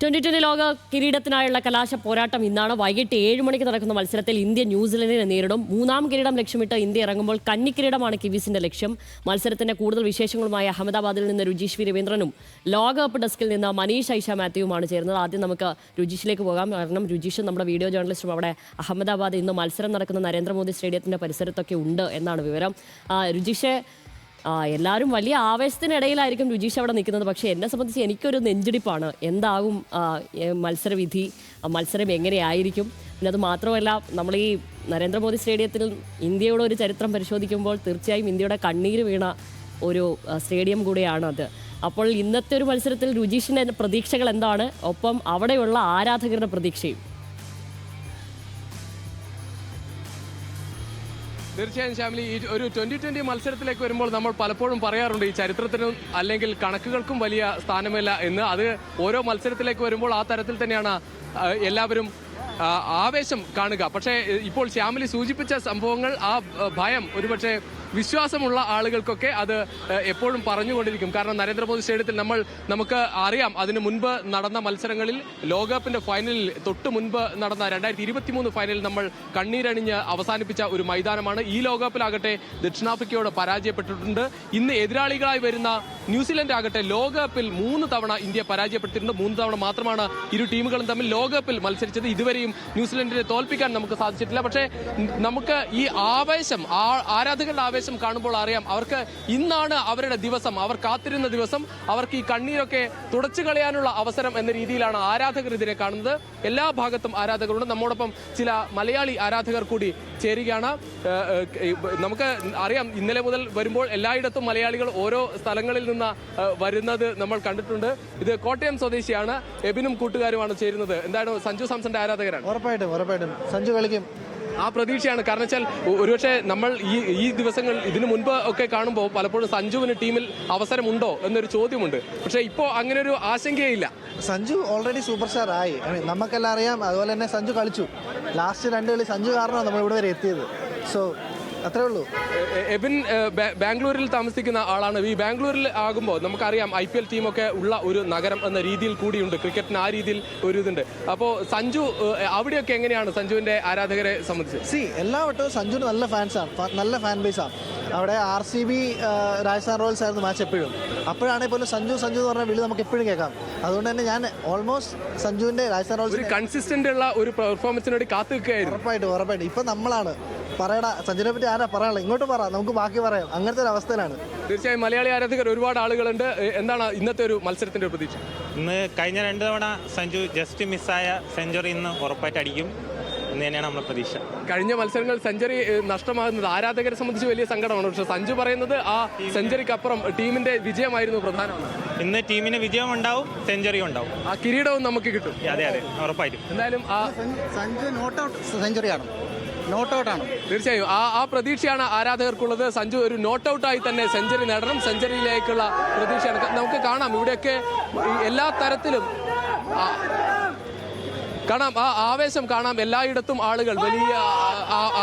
2020 ലോക കിരീടത്തിനായുള്ള കലാശ പോരാട്ടം ഇന്നാണ്. വൈകിട്ട് 7 മണിക്ക് നടക്കുന്ന മത്സരത്തിൽ ഇന്ത്യ ന്യൂസിലൻഡിനെ നേരിടും. 3-ാം കിരീടം ലക്ഷ്യമിട്ട് ഇന്ത്യ ഇറങ്ങുമ്പോൾ കന്നിക്കിരീടമാണ് കിവീസിന്റെ ലക്ഷ്യം. മത്സരത്തിന്റെ കൂടുതൽ വിശേഷങ്ങളുമായി അഹമ്മദാബാദിൽ നിന്ന് രുചീഷ് വി രവീന്ദ്രനും ലോകകപ്പ് ഡെസ്കിൽ നിന്ന് മനീഷ് ഐഷ മാത്യുവുമാണ് ചേരുന്നത്. ആദ്യം നമുക്ക് രുചീഷിലേക്ക് പോകാം. കാരണം രുചീഷ് നമ്മുടെ വീഡിയോ ജേർണലിസ്റ്റും അവിടെ അഹമ്മദാബാദ് ഇന്ന് മത്സരം നടക്കുന്ന നരേന്ദ്രമോദി സ്റ്റേഡിയത്തിന്റെ പരിസരത്തൊക്കെ ഉണ്ട് എന്നാണ് വിവരം. രുചീഷെ, എല്ലാവരും വലിയ ആവേശത്തിനിടയിലായിരിക്കും രുചീഷ് അവിടെ നിൽക്കുന്നത്. പക്ഷേ എന്നെ സംബന്ധിച്ച് എനിക്കൊരു നെഞ്ചിടിപ്പാണ്. എന്താകും മത്സരവിധി, മത്സരം എങ്ങനെയായിരിക്കും? പിന്നെ അത് മാത്രമല്ല, നമ്മൾ ഈ നരേന്ദ്രമോദി സ്റ്റേഡിയത്തിൽ ഇന്ത്യയുടെ ഒരു ചരിത്രം പരിശോധിക്കുമ്പോൾ തീർച്ചയായും ഇന്ത്യയുടെ കണ്ണീര് വീണ ഒരു സ്റ്റേഡിയം കൂടിയാണ് അത്. അപ്പോൾ ഇന്നത്തെ ഒരു മത്സരത്തിൽ രുചീഷിൻ്റെ പ്രതീക്ഷകൾ എന്താണ്? ഒപ്പം അവിടെയുള്ള ആരാധകരുടെ പ്രതീക്ഷയും. തീർച്ചയായും ശ്യാമിലി, ഈ ഒരു 2020 മത്സരത്തിലേക്ക് വരുമ്പോൾ നമ്മൾ പലപ്പോഴും പറയാറുണ്ട് ഈ ചരിത്രത്തിനും അല്ലെങ്കിൽ കണക്കുകൾക്കും വലിയ സ്ഥാനമില്ല എന്ന്. അത് ഓരോ മത്സരത്തിലേക്ക് വരുമ്പോൾ ആ തരത്തിൽ തന്നെയാണ് എല്ലാവരും ആവേശം കാണുക. പക്ഷേ ഇപ്പോൾ ശ്യാമിലി സൂചിപ്പിച്ച സംഭവങ്ങൾ, ആ ഭയം, ഒരുപക്ഷെ വിശ്വാസമുള്ള ആളുകൾക്കൊക്കെ അത് എപ്പോഴും പറഞ്ഞുകൊണ്ടിരിക്കും. കാരണം നരേന്ദ്രമോദി സ്റ്റേഡിയത്തിൽ നമുക്ക് അറിയാം, അതിന് മുൻപ് നടന്ന മത്സരങ്ങളിൽ ലോകകപ്പിന്റെ ഫൈനലിൽ തൊട്ട് മുൻപ് നടന്ന 2023 ഫൈനലിൽ നമ്മൾ കണ്ണീരണിഞ്ഞ് അവസാനിപ്പിച്ച ഒരു മൈതാനമാണ്. ഈ ലോകകപ്പിലാകട്ടെ ദക്ഷിണാഫ്രിക്കയോട് പരാജയപ്പെട്ടിട്ടുണ്ട്. ഇന്ന് എതിരാളികളായി വരുന്ന ന്യൂസിലൻഡ് ആകട്ടെ ലോകകപ്പിൽ 3 തവണ ഇന്ത്യ പരാജയപ്പെട്ടിട്ടുണ്ട്. 3 തവണ മാത്രമാണ് ഇരു ടീമുകളും തമ്മിൽ ലോകകപ്പിൽ മത്സരിച്ചത്. ഇതുവരെയും ന്യൂസിലൻഡിനെ തോൽപ്പിക്കാൻ നമുക്ക് സാധിച്ചിട്ടില്ല. പക്ഷേ നമുക്ക് ഈ ആവേശം, ആരാധകരുടെ ആവേശം കാണുമ്പോൾ അറിയാം, അവർക്ക് ഇന്നാണ് അവരുടെ ദിവസം, അവർ കാത്തിരുന്ന ദിവസം, അവർക്ക് ഈ കണ്ണീരൊക്കെ തുടച്ചു കളയാനുള്ള അവസരം എന്ന രീതിയിലാണ് ആരാധകർ ഇതിനെ കാണുന്നത്. എല്ലാ ഭാഗത്തും ആരാധകരുണ്ട്. നമ്മോടൊപ്പം ചില മലയാളി ആരാധകർ കൂടി ചേരുകയാണ്. നമുക്ക് അറിയാം, ഇന്നലെ മുതൽ വരുമ്പോൾ എല്ലായിടത്തും മലയാളികൾ ഓരോ സ്ഥലങ്ങളിൽ നിന്ന് വരുന്നത് നമ്മൾ കണ്ടിട്ടുണ്ട്. ഇത് കോട്ടയം സ്വദേശിയാണ്, എബിനും കൂട്ടുകാരുമാണ് ചേരുന്നത്. എന്താണ്, സഞ്ജു സാംസന്റെ ആരാധകരാണ്? ഉറപ്പായിട്ടും സഞ്ജു കളിക്കും, ആ പ്രതീക്ഷയാണ്. കാരണം വെച്ചാൽ ഒരുപക്ഷെ നമ്മൾ ഈ ദിവസങ്ങൾ ഇതിനു മുൻപ് ഒക്കെ കാണുമ്പോൾ പലപ്പോഴും സഞ്ജുവിന് ടീമിൽ അവസരമുണ്ടോ എന്നൊരു ചോദ്യമുണ്ട്. പക്ഷേ ഇപ്പോൾ അങ്ങനെ ഒരു ആശങ്കയില്ല. സഞ്ജു ഓൾറെഡി സൂപ്പർ സ്റ്റാർ ആയി, നമുക്കെല്ലാം അറിയാം. അതുപോലെ തന്നെ സഞ്ജു കളിച്ചു. ലാസ്റ്റ് 2 കളി സഞ്ജു കാരണമാണ് നമ്മൾ ഇവിടെ വരെ എത്തിയത്. സോ അത്രേ ഉള്ളൂ. എബിൻ ബാംഗ്ലൂരിൽ താമസിക്കുന്ന ആളാണ്. ഈ ബാംഗ്ലൂരിൽ ആകുമ്പോൾ നമുക്കറിയാം IPL ടീമൊക്കെ ഉള്ള ഒരു നഗരം എന്ന രീതിയിൽ കൂടിയുണ്ട്. ക്രിക്കറ്റിന് ആ രീതിയിൽ ഒരു ഇതുണ്ട്. അപ്പോൾ സഞ്ജു അവിടെയൊക്കെ എങ്ങനെയാണ് സഞ്ജുവിന്റെ ആരാധകരെ സംബന്ധിച്ച്? എല്ലാ വട്ടവും സഞ്ജുവിന് നല്ല ഫാൻസാണ്, നല്ല ഫാൻ ബേസാണ്. അവിടെ RCB രാജസ്ഥാൻ റോയൽസ് ആയിരുന്നു മാച്ച് എപ്പോഴും. അപ്പോഴാണെങ്കിൽ പോലും സഞ്ജു എന്ന് പറഞ്ഞ വിളി നമുക്ക് എപ്പോഴും കേൾക്കാം. അതുകൊണ്ട് തന്നെ ഞാൻ ഓൾമോസ്റ്റ് സഞ്ജുവിന്റെ രാജസ്ഥാൻ റോയൽസ് കൺസിസ്റ്റന്റ് ഉള്ള ഒരു പെർഫോമൻസിന് വേണ്ടി കാത്തു നിൽക്കുകയായിരുന്നു. ഉറപ്പായിട്ടും ഇപ്പൊ നമ്മളാണ് പറയടാ സഞ്ജുവിനെ പറ്റി ആരാ പറയാനുള്ളത്, ഇങ്ങോട്ട് പറ, നമുക്ക് ബാക്കി പറയാം. അങ്ങനത്തെ ഒരു അവസ്ഥയിലാണ്. തീർച്ചയായും മലയാളി ആരാധകർ ഒരുപാട് ആളുകളുണ്ട്. എന്താണ് ഇന്നത്തെ ഒരു മത്സരത്തിന്റെ പ്രതീക്ഷ? ഇന്ന് കഴിഞ്ഞ 2 തവണ സഞ്ജു ജസ്റ്റ് മിസ്സായ സെഞ്ചുറി ഇന്ന് ഉറപ്പായിട്ട് അടിക്കും എന്ന് തന്നെയാണ് നമ്മുടെ പ്രതീക്ഷ. കഴിഞ്ഞ മത്സരങ്ങൾ സെഞ്ചുറി നഷ്ടമാകുന്നത് ആരാധകരെ സംബന്ധിച്ച് വലിയ സങ്കടമാണ്. പക്ഷെ സഞ്ജു പറയുന്നത് ആ സെഞ്ചുറിക്കപ്പുറം ടീമിന്റെ വിജയമായിരുന്നു പ്രധാനമാണ്. ഇന്ന് ടീമിന് വിജയം ഉണ്ടാവും, സെഞ്ചുറി ഉണ്ടാവും, ആ കിരീടവും നമുക്ക് കിട്ടും. അതെ ഉറപ്പായിട്ടും. എന്തായാലും സഞ്ജു നോട്ട് ഔട്ട് സെഞ്ചുറിയാണ്, നോട്ട് ഔട്ടാണ്. തീർച്ചയായും ആ പ്രതീക്ഷയാണ് ആരാധകർക്കുള്ളത്. സഞ്ജു ഒരു നോട്ട് ഔട്ടായി തന്നെ സെഞ്ചുറി നേടണം. സെഞ്ചുറിയിലേക്കുള്ള പ്രതീക്ഷയാണ്. നമുക്ക് കാണാം, ഇവിടെയൊക്കെ എല്ലാ തരത്തിലും കാണാം, ആ ആവേശം കാണാം. എല്ലായിടത്തും ആളുകൾ വലിയ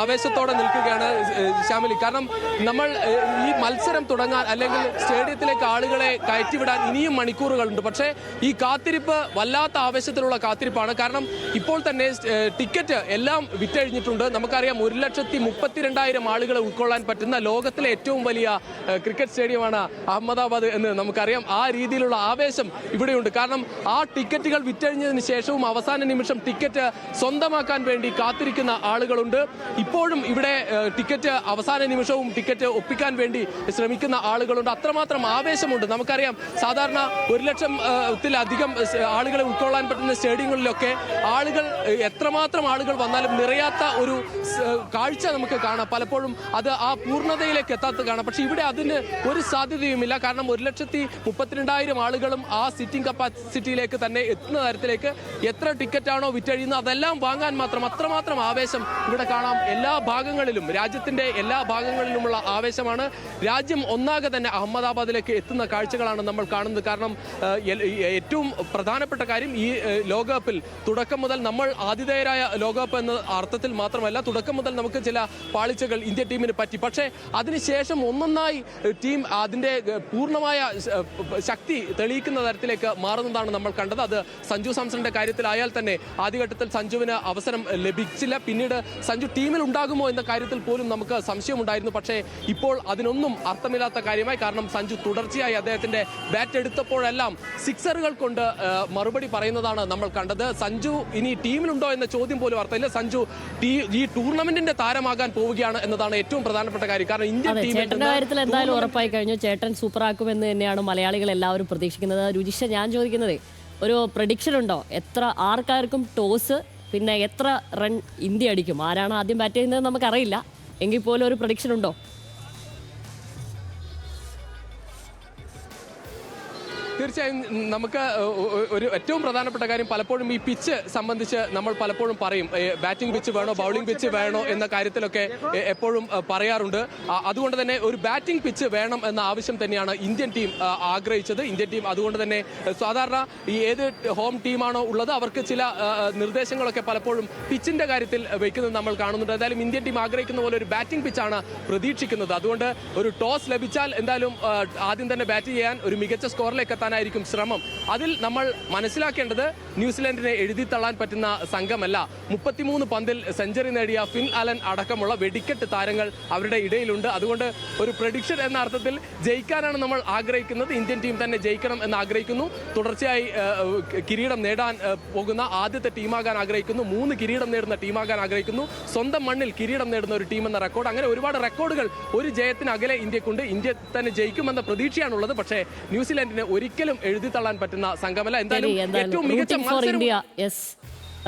ആവേശത്തോടെ നിൽക്കുകയാണ് ശ്യാമിലി. കാരണം നമ്മൾ ഈ മത്സരം തുടങ്ങാൻ അല്ലെങ്കിൽ സ്റ്റേഡിയത്തിലേക്ക് ആളുകളെ കയറ്റിവിടാൻ ഇനിയും മണിക്കൂറുകളുണ്ട്. പക്ഷേ ഈ കാത്തിരിപ്പ് വല്ലാത്ത ആവേശത്തിലുള്ള കാത്തിരിപ്പാണ്. കാരണം ഇപ്പോൾ തന്നെ ടിക്കറ്റ് എല്ലാം വിറ്റഴിഞ്ഞിട്ടുണ്ട്. നമുക്കറിയാം, 1,32,000 ആളുകളെ ഉൾക്കൊള്ളാൻ പറ്റുന്ന ലോകത്തിലെ ഏറ്റവും വലിയ ക്രിക്കറ്റ് സ്റ്റേഡിയമാണ് അഹമ്മദാബാദ് എന്ന് നമുക്കറിയാം. ആ രീതിയിലുള്ള ആവേശം ഇവിടെയുണ്ട്. കാരണം ആ ടിക്കറ്റുകൾ വിറ്റഴിഞ്ഞതിന് ശേഷവും അവസാന നിമിഷം ടിക്കറ്റ് സ്വന്തമാക്കാൻ വേണ്ടി കാത്തിരിക്കുന്ന ആളുകളുണ്ട്. ഇപ്പോഴും ഇവിടെ ടിക്കറ്റ് അവസാന നിമിഷവും ടിക്കറ്റ് ഒപ്പിക്കാൻ വേണ്ടി ശ്രമിക്കുന്ന ആളുകളുണ്ട്. അത്രമാത്രം ആവേശമുണ്ട്. നമുക്കറിയാം, സാധാരണ 1,00,000-ത്തിലധികം ആളുകളെ ഉൾക്കൊള്ളാൻ പറ്റുന്ന സ്റ്റേഡിയങ്ങളിലൊക്കെ എത്രമാത്രം ആളുകൾ വന്നാലും നിറയാത്ത ഒരു കാഴ്ച നമുക്ക് കാണാം. പലപ്പോഴും അത് ആ പൂർണ്ണതയിലേക്ക് എത്താത്ത കാണാം. പക്ഷെ ഇവിടെ അതിന് ഒരു സാധ്യതയുമില്ല. കാരണം 1,32,000 ആളുകളും ആ സിറ്റിംഗ് കപ്പാസിറ്റിയിലേക്ക് തന്നെ എത്തുന്ന തരത്തിലേക്ക് എത്ര ടിക്കറ്റാണോ എന്താണോ വിറ്റഴിയുന്നത് അതെല്ലാം വാങ്ങാൻ അത്രമാത്രം ആവേശം ഇവിടെ കാണാം. എല്ലാ ഭാഗങ്ങളിലും, രാജ്യത്തിന്റെ എല്ലാ ഭാഗങ്ങളിലുമുള്ള ആവേശമാണ്. രാജ്യം ഒന്നാകെ തന്നെ അഹമ്മദാബാദിലേക്ക് എത്തുന്ന കാഴ്ചകളാണ് നമ്മൾ കാണുന്നത്. കാരണം ഏറ്റവും പ്രധാനപ്പെട്ട കാര്യം, ഈ ലോകകപ്പിൽ തുടക്കം മുതൽ നമ്മൾ ആതിഥേയരായ ലോകകപ്പ് എന്ന അർത്ഥത്തിൽ മാത്രമല്ല, തുടക്കം മുതൽ നമുക്ക് ചില പാളിച്ചകൾ ഇന്ത്യൻ ടീമിന് പറ്റി. പക്ഷേ അതിനുശേഷം ഒന്നൊന്നായി ടീം അതിൻ്റെ പൂർണ്ണമായ ശക്തി തെളിയിക്കുന്ന തരത്തിലേക്ക് മാറുന്നതാണ് നമ്മൾ കണ്ടത്. അത് സഞ്ജു സാംസണിന്റെ കാര്യത്തിലായാൽ തന്നെ ആദ്യഘട്ടത്തിൽ സഞ്ജുവിന് അവസരം ലഭിച്ചില്ല. പിന്നീട് സഞ്ജു ടീമിൽ ഉണ്ടാകുമോ എന്ന കാര്യത്തിൽ പോലും നമുക്ക് സംശയമുണ്ടായിരുന്നു. പക്ഷേ ഇപ്പോൾ അതിനൊന്നും അർത്ഥമില്ലാത്ത കാര്യമായി. കാരണം സഞ്ജു തുടർച്ചയായി അദ്ദേഹത്തിന്റെ ബാറ്റ് എടുത്തപ്പോഴെല്ലാം സിക്സറുകൾ കൊണ്ട് മറുപടി പറയുന്നതാണ് നമ്മൾ കണ്ടത്. സഞ്ജു ഇനി ടീമിലുണ്ടോ എന്ന ചോദ്യം പോലും അർത്ഥമില്ല. സഞ്ജു ഈ ടൂർണമെന്റിന്റെ താരമാകാൻ പോവുകയാണ് എന്നതാണ് ഏറ്റവും പ്രധാനപ്പെട്ട കാര്യം. കാരണം ഇന്ത്യൻ ചേട്ടന്റെ കാര്യത്തിൽ എന്തായാലും ഉറപ്പായി കഴിഞ്ഞു. ചേട്ടൻ സൂപ്പർ ആക്കുമെന്ന് തന്നെയാണ് മലയാളികൾ എല്ലാവരും പ്രതീക്ഷിക്കുന്നത്. രുചിഷ, ഞാൻ ചോദിക്കുന്നത്, ഒരു പ്രഡിക്ഷൻ ഉണ്ടോ? ആർക്കാർക്കും ടോസ്, പിന്നെ എത്ര റൺ ഇന്ത്യ അടിക്കും? ആരാണ് ആദ്യം ബാറ്റ് ചെയ്യുന്നത് നമുക്കറിയില്ല, എങ്കിൽ പോലും ഒരു പ്രഡിക്ഷൻ ഉണ്ടോ? തീർച്ചയായും നമുക്ക് ഒരു ഏറ്റവും പ്രധാനപ്പെട്ട കാര്യം, പലപ്പോഴും ഈ പിച്ച് സംബന്ധിച്ച് നമ്മൾ പലപ്പോഴും പറയും, ബാറ്റിംഗ് പിച്ച് വേണോ ബൗളിംഗ് പിച്ച് വേണോ എന്ന കാര്യത്തിലൊക്കെ എപ്പോഴും പറയാറുണ്ട്. അതുകൊണ്ട് തന്നെ ഒരു ബാറ്റിംഗ് പിച്ച് വേണം എന്ന ആവശ്യം തന്നെയാണ് ഇന്ത്യൻ ടീം ആഗ്രഹിച്ചത്. ഇന്ത്യൻ ടീം അതുകൊണ്ട് തന്നെ സാധാരണ ഈ ഏത് ഹോം ടീമാണോ ഉള്ളത് അവർക്ക് ചില നിർദ്ദേശങ്ങളൊക്കെ പലപ്പോഴും പിച്ചിന്റെ കാര്യത്തിൽ വയ്ക്കുന്നത് നമ്മൾ കാണുന്നുണ്ട്. എന്തായാലും ഇന്ത്യൻ ടീം ആഗ്രഹിക്കുന്ന പോലെ ഒരു ബാറ്റിംഗ് പിച്ചാണ് പ്രതീക്ഷിക്കുന്നത്. അതുകൊണ്ട് ഒരു ടോസ് ലഭിച്ചാൽ എന്തായാലും ആദ്യം തന്നെ ബാറ്റ് ചെയ്യാൻ, ഒരു മികച്ച സ്കോറിലേക്ക് എത്താനായിരിക്കും ശ്രമം. അതിൽ നമ്മൾ മനസ്സിലാക്കേണ്ടത് ന്യൂസിലൻഡിനെ എഴുതിത്തള്ളാൻ പറ്റുന്ന സംഘമല്ല. 33 പന്തിൽ സെഞ്ചുറി നേടിയ ഫിൻ അലൻ അടക്കമുള്ള വെടിക്കെട്ട് താരങ്ങൾ അവരുടെ ഇടയിലുണ്ട്. അതുകൊണ്ട് ഒരു പ്രഡിക്ഷൻ എന്ന അർത്ഥത്തിൽ ജയിക്കാനാണ് നമ്മൾ ആഗ്രഹിക്കുന്നത്. ഇന്ത്യൻ ടീം തന്നെ ജയിക്കണം എന്ന് ആഗ്രഹിക്കുന്നു. തുടർച്ചയായി കിരീടം നേടാൻ പോകുന്ന ആദ്യത്തെ ടീമാകാൻ ആഗ്രഹിക്കുന്നു. 3 കിരീടം നേടുന്ന ടീമാകാൻ ആഗ്രഹിക്കുന്നു. സ്വന്തം മണ്ണിൽ കിരീടം നേടുന്ന ഒരു ടീം എന്ന റെക്കോർഡ്, അങ്ങനെ ഒരുപാട് റെക്കോർഡുകൾ ഒരു ജയത്തിന് അകലെ ഇന്ത്യക്കുണ്ട്. ഇന്ത്യ തന്നെ ജയിക്കുമെന്ന പ്രതീക്ഷയാണുള്ളത്. പക്ഷേ ന്യൂസിലൻഡിന് ഒരിക്കലും എഴുതി തള്ളാൻ പറ്റുന്ന സംഘമല്ല. എന്തായാലും ഏറ്റവും മികച്ച മത്സരം